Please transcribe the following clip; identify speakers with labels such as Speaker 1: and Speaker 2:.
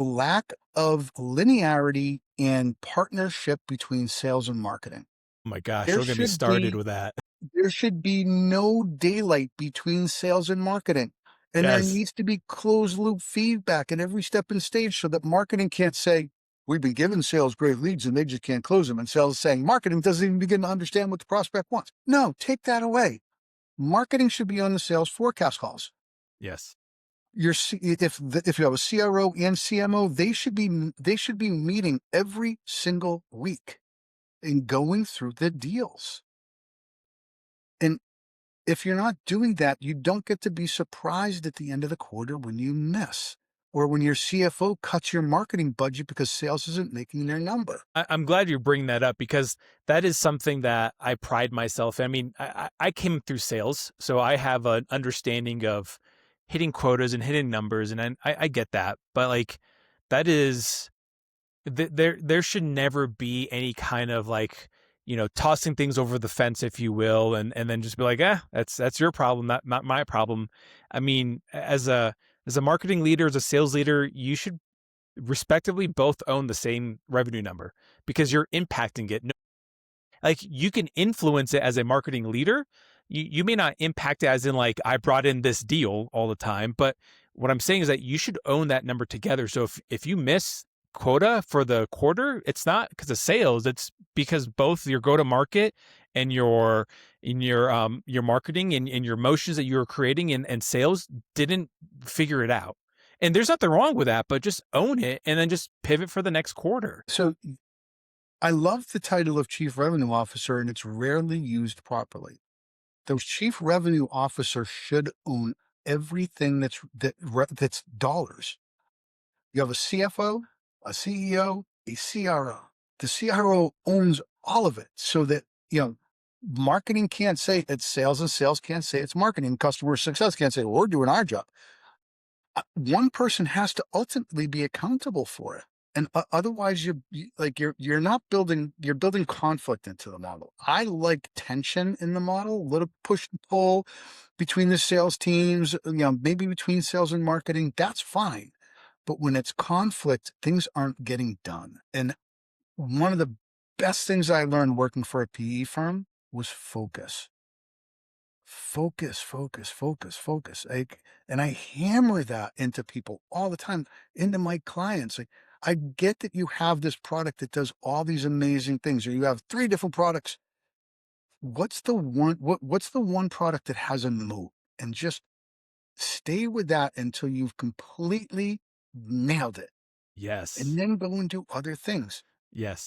Speaker 1: lack of linearity and partnership between sales and marketing.
Speaker 2: Oh my gosh,
Speaker 1: There
Speaker 2: don't get me
Speaker 1: should
Speaker 2: started
Speaker 1: be
Speaker 2: with that.
Speaker 1: there should be no daylight between sales and marketing. And there
Speaker 2: Yes.
Speaker 1: needs to be closed loop feedback at every step and stage so that marketing can't say, we've been giving sales great leads and they just can't close them. And sales saying marketing doesn't even begin to understand what the prospect wants. No, take that away. Marketing should be on the sales forecast calls.
Speaker 2: Yes.
Speaker 1: If you have a CRO and CMO, they should be meeting every single week and going through the deals. And if you're not doing that, you don't get to be surprised at the end of the quarter when you miss, or when your CFO cuts your marketing budget because sales isn't making their number.
Speaker 2: I'm glad you bring that up because that is something that I pride myself in. I mean, I came through sales, so I have an understanding of hitting quotas and hitting numbers, and I get that. But like, that is there should never be any kind of like, tossing things over the fence, if you will, and then just be like, that's your problem, not my problem. I mean, as a marketing leader, as a sales leader, you should respectively both own the same revenue number because you're impacting it. Like, you can influence it as a marketing leader. You may not impact it as in like, I brought in this deal all the time, but what I'm saying is that you should own that number together. So if you miss quota for the quarter, it's not because of sales, it's because both your go to market and your marketing and your motions that you're creating and sales didn't figure it out. And there's nothing wrong with that, but just own it and then just pivot for the next quarter.
Speaker 1: So I love the title of chief revenue officer, and it's rarely used properly. The chief revenue officer should own everything that's dollars. You have a CFO, a CEO, a CRO. The CRO owns all of it so that, marketing can't say it's sales and sales can't say it's marketing. Customer success can't say, well, we're doing our job. One person has to ultimately be accountable for it. And otherwise you're not building, you're building conflict into the model. I like tension in the model, a little push and pull between the sales teams, maybe between sales and marketing. That's fine. But when it's conflict, things aren't getting done. And one of the best things I learned working for a PE firm was focus. Focus, focus, focus, focus. And I hammer that into people all the time, into my clients. Like, I get that you have this product that does all these amazing things, or you have three different products. What's the one product that has a moat? And just stay with that until you've completely nailed it, and
Speaker 2: Yes.
Speaker 1: then go and do other things.
Speaker 2: Yes.